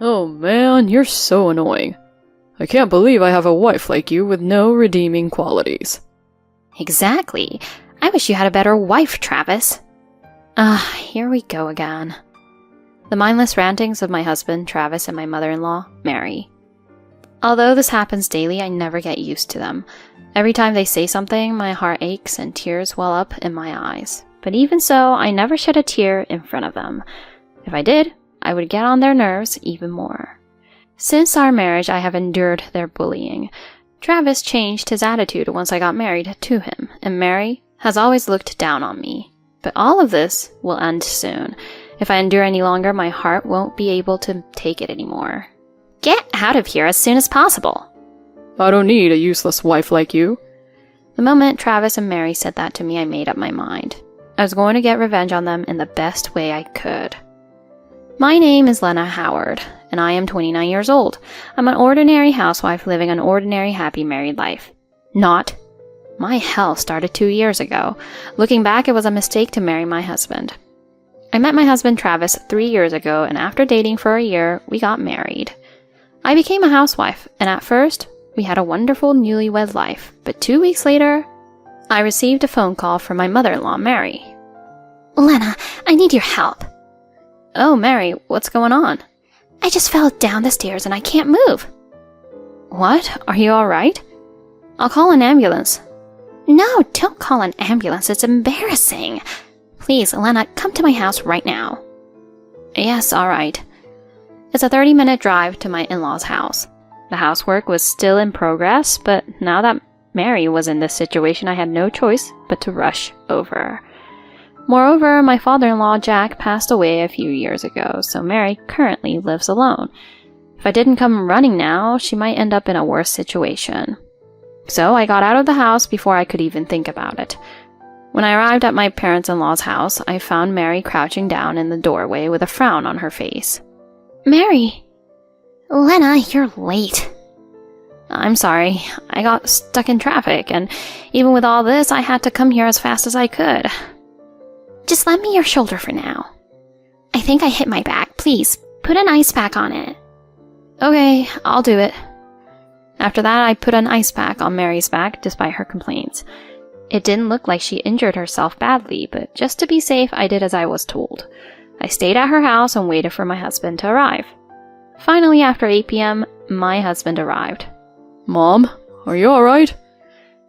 Oh man, you're so annoying. I can't believe I have a wife like you with no redeeming qualities. Exactly. I wish you had a better wife, Travis. Here we go again. The mindless rantings of my husband, Travis, and my mother-in-law, Mary. Although this happens daily, I never get used to them. Every time they say something, my heart aches and tears well up in my eyes. But even so, I never shed a tear in front of them. If I did, I would get on their nerves even more. Since our marriage, I have endured their bullying. Travis changed his attitude once I got married to him, and Mary has always looked down on me. But all of this will end soon. If I endure any longer, my heart won't be able to take it anymore. Get out of here as soon as possible. I don't need a useless wife like you. The moment Travis and Mary said that to me, I made up my mind. I was going to get revenge on them in the best way I could. My name is Lena Howard, and I am 29 years old. I'm an ordinary housewife living an ordinary happy married life. Not. My hell started 2 years ago. Looking back, it was a mistake to marry my husband. I met my husband Travis 3 years ago, and after dating for a year, we got married. I became a housewife, and at first, we had a wonderful newlywed life, but 2 weeks later, I received a phone call from my mother-in-law, Mary. Lena, I need your help. Oh, Mary, what's going on? I just fell down the stairs and I can't move. What? Are you alright? I'll call an ambulance. No, don't call an ambulance. It's embarrassing. Please, Lena, come to my house right now. Yes, alright. It's a 30-minute drive to my in-laws' house. The housework was still in progress, but now that Mary was in this situation, I had no choice but to rush over. Moreover, my father-in-law, Jack, passed away a few years ago, so Mary currently lives alone. If I didn't come running now, she might end up in a worse situation. So I got out of the house before I could even think about it. When I arrived at my parents-in-law's house, I found Mary crouching down in the doorway with a frown on her face. Mary! Lena, you're late. I'm sorry. I got stuck in traffic, and even with all this, I had to come here as fast as I could. Just lend me your shoulder for now. I think I hit my back. Please, put an ice pack on it. Okay, I'll do it. After that, I put an ice pack on Mary's back despite her complaints. It didn't look like she injured herself badly, but just to be safe, I did as I was told. I stayed at her house and waited for my husband to arrive. Finally, after 8 p.m., my husband arrived. Mom, are you alright?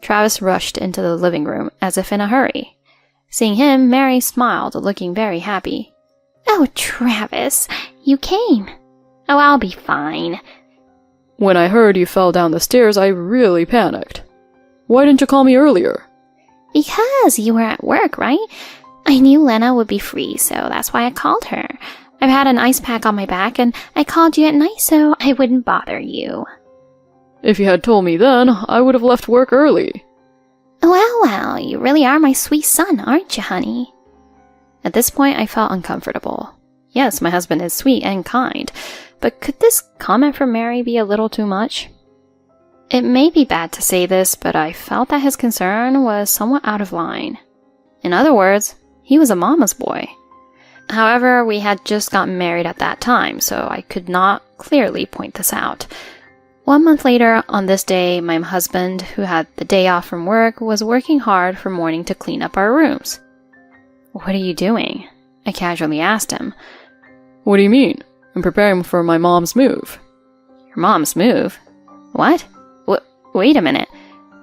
Travis rushed into the living room as if in a hurry. Seeing him, Mary smiled, looking very happy. Oh, Travis, you came. Oh, I'll be fine. When I heard you fell down the stairs, I really panicked. Why didn't you call me earlier? Because you were at work, right? I knew Lena would be free, so that's why I called her. I've had an ice pack on my back, and I called you at night so I wouldn't bother you. If you had told me then, I would have left work early. Well, you really are my sweet son, aren't you, honey? At this point, I felt uncomfortable. Yes, my husband is sweet and kind, but could this comment from Mary be a little too much? It may be bad to say this, but I felt that his concern was somewhat out of line. In other words, he was a mama's boy. However, we had just gotten married at that time, so I could not clearly point this out. 1 month later, on this day, my husband, who had the day off from work, was working hard from morning to clean up our rooms. What are you doing? I casually asked him. What do you mean? I'm preparing for my mom's move. Your mom's move? What? Wait a minute.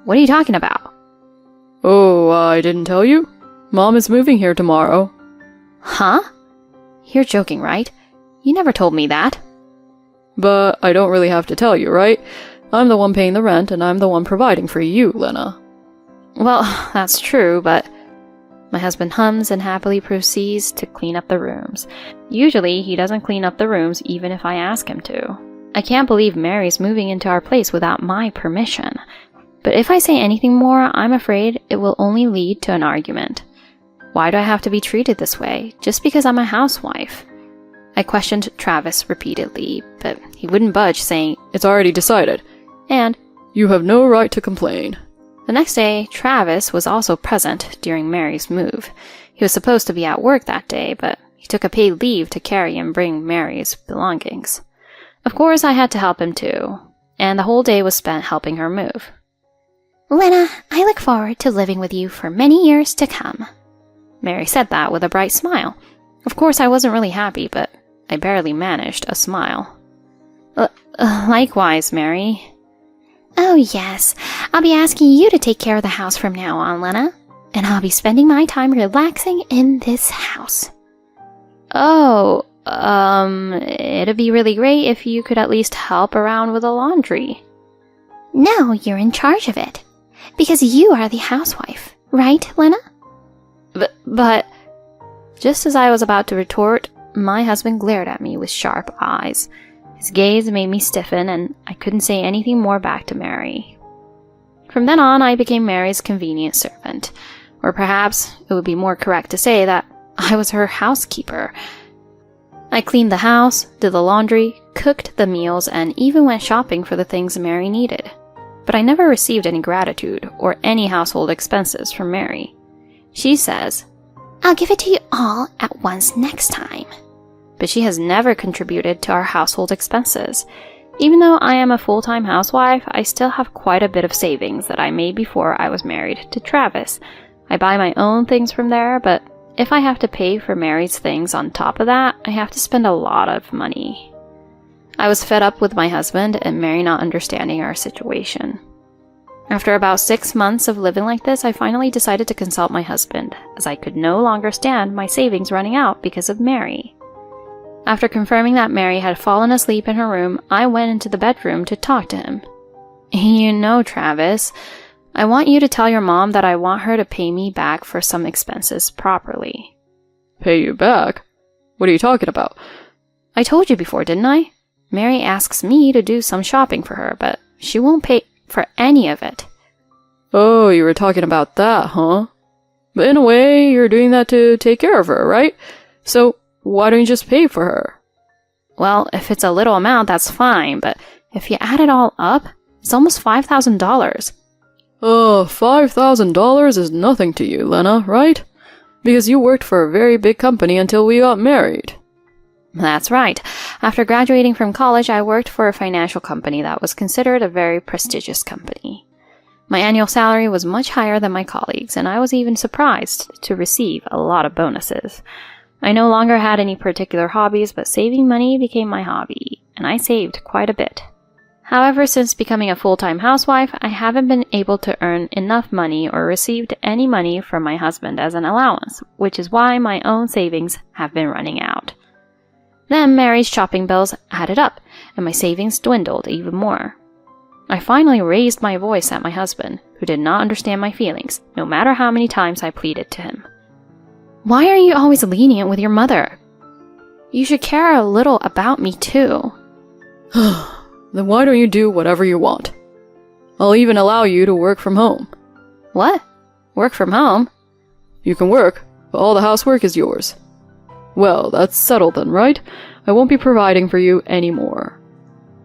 What are you talking about? Oh, I didn't tell you? Mom is moving here tomorrow. Huh? You're joking, right? You never told me that. But I don't really have to tell you, right? I'm the one paying the rent, and I'm the one providing for you, Lena. Well, that's true, but... My husband hums and happily proceeds to clean up the rooms. Usually, he doesn't clean up the rooms even if I ask him to. I can't believe Mary's moving into our place without my permission. But if I say anything more, I'm afraid it will only lead to an argument. Why do I have to be treated this way, just because I'm a housewife? I questioned Travis repeatedly, but he wouldn't budge, saying, It's already decided. And, You have no right to complain. The next day, Travis was also present during Mary's move. He was supposed to be at work that day, but he took a paid leave to carry and bring Mary's belongings. Of course, I had to help him too, and the whole day was spent helping her move. "Lena, I look forward to living with you for many years to come." Mary said that with a bright smile. Of course, I wasn't really happy, but I barely managed a smile. Likewise, Mary. "Oh yes, I'll be asking you to take care of the house from now on, Lena. And I'll be spending my time relaxing in this house." "Oh, it'd be really great if you could at least help around with the laundry." "No, you're in charge of it. Because you are the housewife, right, Lena?" But... Just as I was about to retort, my husband glared at me with sharp eyes. His gaze made me stiffen, and I couldn't say anything more back to Mary. From then on, I became Mary's convenient servant. Or perhaps it would be more correct to say that I was her housekeeper. I cleaned the house, did the laundry, cooked the meals, and even went shopping for the things Mary needed. But I never received any gratitude or any household expenses from Mary. She says, "I'll give it to you all at once next time." But she has never contributed to our household expenses. Even though I am a full-time housewife, I still have quite a bit of savings that I made before I was married to Travis. I buy my own things from there, but if I have to pay for Mary's things on top of that, I have to spend a lot of money. I was fed up with my husband and Mary not understanding our situation. After about 6 months of living like this, I finally decided to consult my husband, as I could no longer stand my savings running out because of Mary. After confirming that Mary had fallen asleep in her room, I went into the bedroom to talk to him. "You know, Travis, I want you to tell your mom that I want her to pay me back for some expenses properly." Pay you back? What are you talking about? "I told you before, didn't I? Mary asks me to do some shopping for her, but she won't pay for any of it." Oh, you were talking about that, huh? But in a way, you're doing that to take care of her, right? So, why don't you just pay for her? "Well, if it's a little amount, that's fine, but if you add it all up, it's almost $5,000. Oh, $5,000 is nothing to you, Lena, right? Because you worked for a very big company until we got married. That's right. After graduating from college, I worked for a financial company that was considered a very prestigious company. My annual salary was much higher than my colleagues, and I was even surprised to receive a lot of bonuses. I no longer had any particular hobbies, but saving money became my hobby, and I saved quite a bit. However, since becoming a full-time housewife, I haven't been able to earn enough money or received any money from my husband as an allowance, which is why my own savings have been running out. Then Mary's shopping bills added up, and my savings dwindled even more. I finally raised my voice at my husband, who did not understand my feelings, no matter how many times I pleaded to him. "Why are you always lenient with your mother? You should care a little about me too." Then why don't you do whatever you want? I'll even allow you to work from home. "What? Work from home?" You can work, but all the housework is yours. Well, that's settled then, right? I won't be providing for you anymore.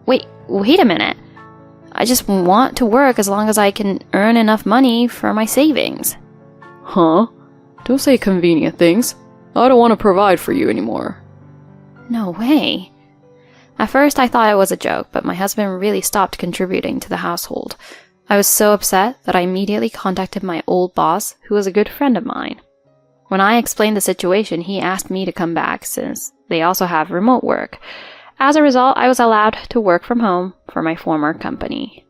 Wait a minute. I just want to work as long as I can earn enough money for my savings. Huh? Don't say convenient things. I don't want to provide for you anymore. No way. At first I thought it was a joke, but my husband really stopped contributing to the household. I was so upset that I immediately contacted my old boss, who was a good friend of mine. When I explained the situation, he asked me to come back since they also have remote work. As a result, I was allowed to work from home for my former company.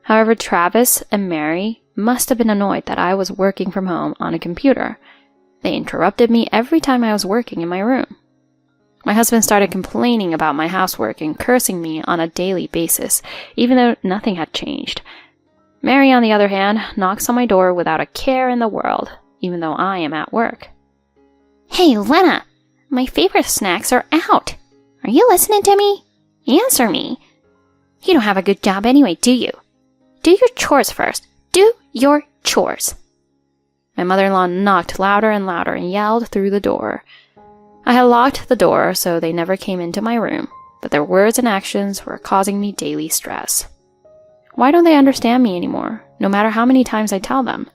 However, Travis and Mary must have been annoyed that I was working from home on a computer. They interrupted me every time I was working in my room. My husband started complaining about my housework and cursing me on a daily basis, even though nothing had changed. Mary, on the other hand, knocks on my door without a care in the world, even though I am at work. "Hey, Lena, my favorite snacks are out. Are you listening to me? Answer me. You don't have a good job anyway, do you? Do your chores first. Do your chores." My mother-in-law knocked louder and louder and yelled through the door. I had locked the door, so they never came into my room, but their words and actions were causing me daily stress. Why don't they understand me anymore, no matter how many times I tell them?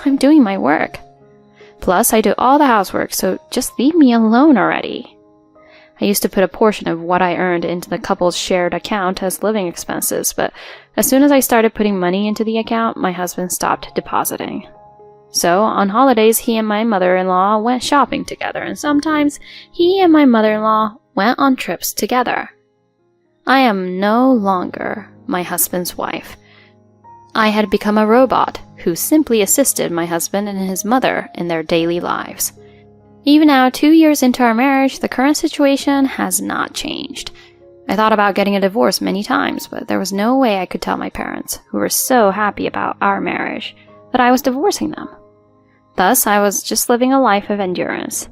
I'm doing my work. Plus, I do all the housework, so just leave me alone already. I used to put a portion of what I earned into the couple's shared account as living expenses, but as soon as I started putting money into the account, my husband stopped depositing. So, on holidays, he and my mother-in-law went shopping together, and sometimes he and my mother-in-law went on trips together. I am no longer my husband's wife. I had become a robot who simply assisted my husband and his mother in their daily lives. Even now, 2 years into our marriage, the current situation has not changed. I thought about getting a divorce many times, but there was no way I could tell my parents, who were so happy about our marriage, that I was divorcing them. Thus, I was just living a life of endurance.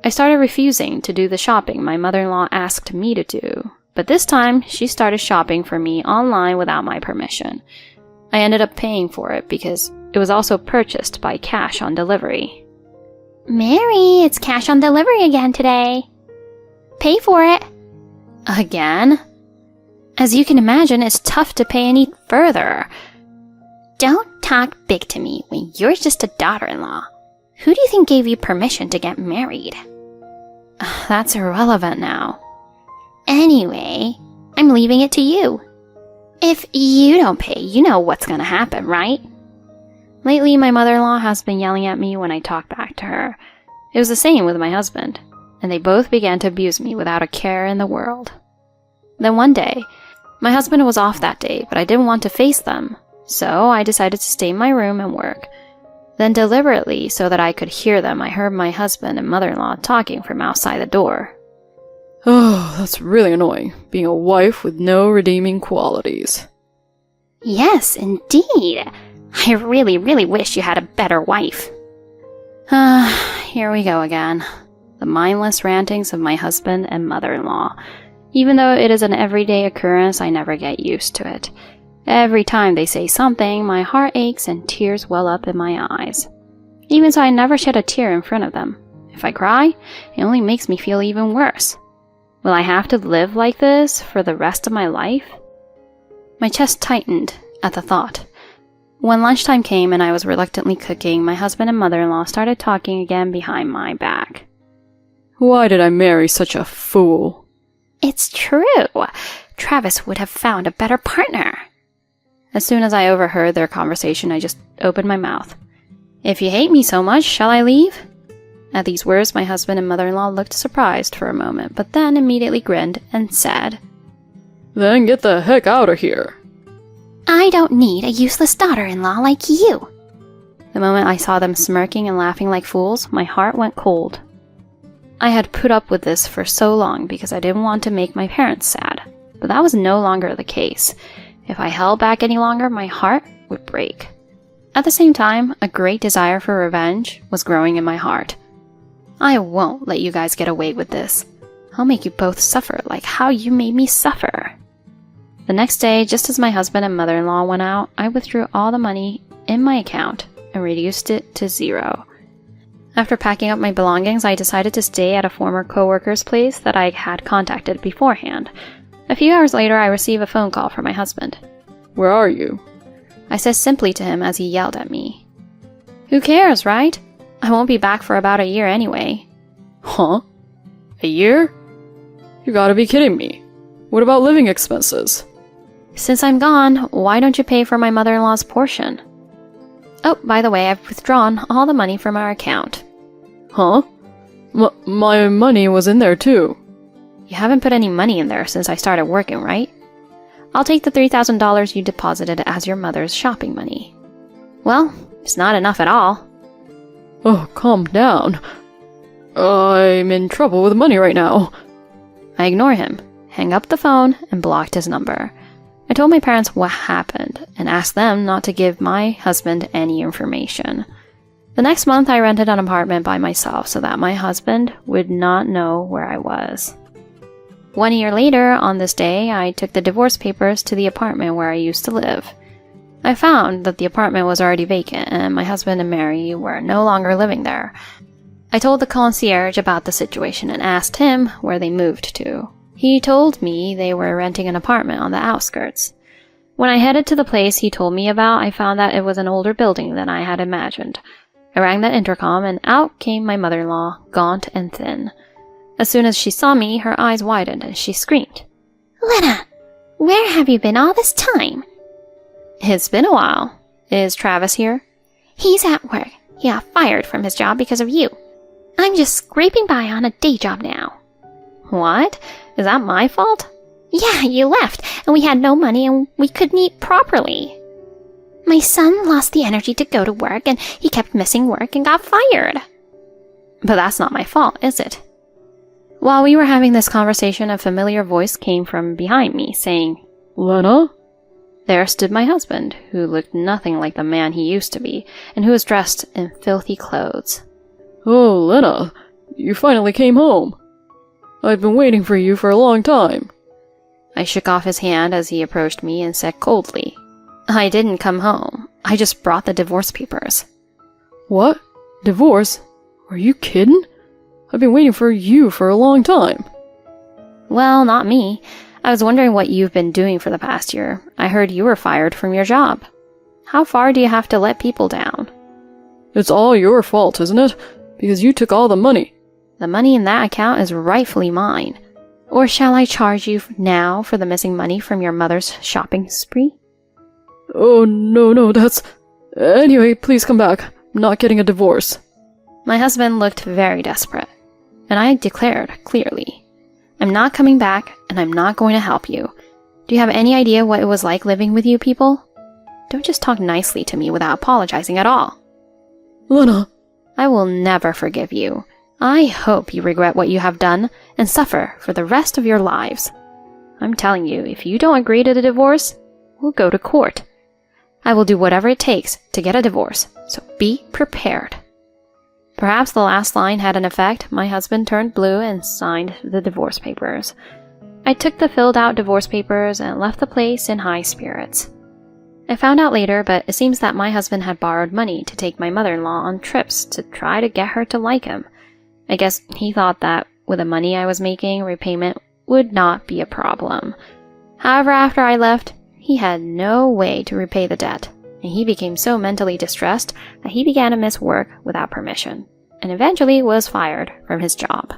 I started refusing to do the shopping my mother-in-law asked me to do, but this time she started shopping for me online without my permission. I ended up paying for it because it was also purchased by cash on delivery. Mary, it's cash on delivery again today. Pay for it. Again? As you can imagine, it's tough to pay any further. Don't talk big to me when you're just a daughter-in-law. Who do you think gave you permission to get married? That's irrelevant now. Anyway, I'm leaving it to you. If you don't pay, you know what's gonna happen, right? Lately, my mother-in-law has been yelling at me when I talk back to her. It was the same with my husband, and they both began to abuse me without a care in the world. Then one day, my husband was off that day, but I didn't want to face them, so I decided to stay in my room and work. Then deliberately, so that I could hear them, I heard my husband and mother-in-law talking from outside the door. Oh, that's really annoying, being a wife with no redeeming qualities. Yes, indeed. I really, really wish you had a better wife. Here we go again. The mindless rantings of my husband and mother-in-law. Even though it is an everyday occurrence, I never get used to it. Every time they say something, my heart aches and tears well up in my eyes. Even so, I never shed a tear in front of them. If I cry, it only makes me feel even worse. Will I have to live like this for the rest of my life? My chest tightened at the thought. When lunchtime came and I was reluctantly cooking, my husband and mother-in-law started talking again behind my back. Why did I marry such a fool? It's true. Travis would have found a better partner. As soon as I overheard their conversation, I just opened my mouth. If you hate me so much, shall I leave? At these words, my husband and mother-in-law looked surprised for a moment, but then immediately grinned and said, Then get the heck out of here. I don't need a useless daughter-in-law like you. The moment I saw them smirking and laughing like fools, my heart went cold. I had put up with this for so long because I didn't want to make my parents sad, but that was no longer the case. If I held back any longer, my heart would break. At the same time, a great desire for revenge was growing in my heart. I won't let you guys get away with this. I'll make you both suffer like how you made me suffer. The next day, just as my husband and mother-in-law went out, I withdrew all the money in my account and reduced it to 0. After packing up my belongings, I decided to stay at a former coworker's place that I had contacted beforehand. A few hours later, I received a phone call from my husband. Where are you? I said simply to him as he yelled at me. Who cares, right? I won't be back for about a year anyway. Huh? A year? You gotta be kidding me. What about living expenses? Since I'm gone, why don't you pay for my mother-in-law's portion? Oh, by the way, I've withdrawn all the money from our account. Huh? My money was in there too. You haven't put any money in there since I started working, right? I'll take the $3,000 you deposited as your mother's shopping money. Well, it's not enough at all. Oh, calm down. I'm in trouble with money right now. I ignore him, hang up the phone, and blocked his number. I told my parents what happened and asked them not to give my husband any information. The next month, I rented an apartment by myself so that my husband would not know where I was. 1 year later, on this day, I took the divorce papers to the apartment where I used to live. I found that the apartment was already vacant and my husband and Mary were no longer living there. I told the concierge about the situation and asked him where they moved to. He told me they were renting an apartment on the outskirts. When I headed to the place he told me about, I found that it was an older building than I had imagined. I rang the intercom and out came my mother-in-law, gaunt and thin. As soon as she saw me, her eyes widened and she screamed. Lena, where have you been all this time? It's been a while. Is Travis here? He's at work. He got fired from his job because of you. I'm just scraping by on a day job now. What? Is that my fault? Yeah, you left, and we had no money and we couldn't eat properly. My son lost the energy to go to work, and he kept missing work and got fired. But that's not my fault, is it? While we were having this conversation, a familiar voice came from behind me, saying, Lena? There stood my husband, who looked nothing like the man he used to be, and who was dressed in filthy clothes. Oh, Lena, you finally came home. I've been waiting for you for a long time. I shook off his hand as he approached me and said coldly, I didn't come home. I just brought the divorce papers. What? Divorce? Are you kidding? I've been waiting for you for a long time. Well, not me. I was wondering what you've been doing for the past year. I heard you were fired from your job. How far do you have to let people down? It's all your fault, isn't it? Because you took all the money. The money in that account is rightfully mine. Or shall I charge you now for the missing money from your mother's shopping spree? Oh, no, that's... Anyway, please come back. I'm not getting a divorce. My husband looked very desperate, and I declared clearly, I'm not coming back, and I'm not going to help you. Do you have any idea what it was like living with you people? Don't just talk nicely to me without apologizing at all. Lena. I will never forgive you. I hope you regret what you have done and suffer for the rest of your lives. I'm telling you, if you don't agree to the divorce, we'll go to court. I will do whatever it takes to get a divorce, so be prepared. Perhaps the last line had an effect. My husband turned blue and signed the divorce papers. I took the filled out divorce papers and left the place in high spirits. I found out later, but it seems that my husband had borrowed money to take my mother-in-law on trips to try to get her to like him. I guess he thought that with the money I was making, repayment would not be a problem. However, after I left, he had no way to repay the debt, and he became so mentally distressed that he began to miss work without permission, and eventually was fired from his job.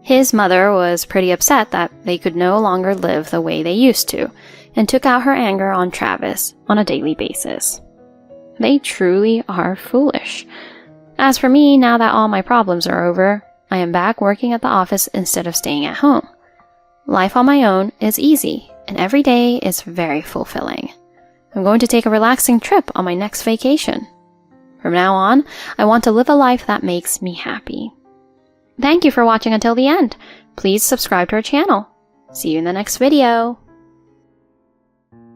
His mother was pretty upset that they could no longer live the way they used to, and took out her anger on Travis on a daily basis. They truly are foolish. As for me, now that all my problems are over, I am back working at the office instead of staying at home. Life on my own is easy, and every day is very fulfilling. I'm going to take a relaxing trip on my next vacation. From now on, I want to live a life that makes me happy. Thank you for watching until the end. Please subscribe to our channel. See you in the next video.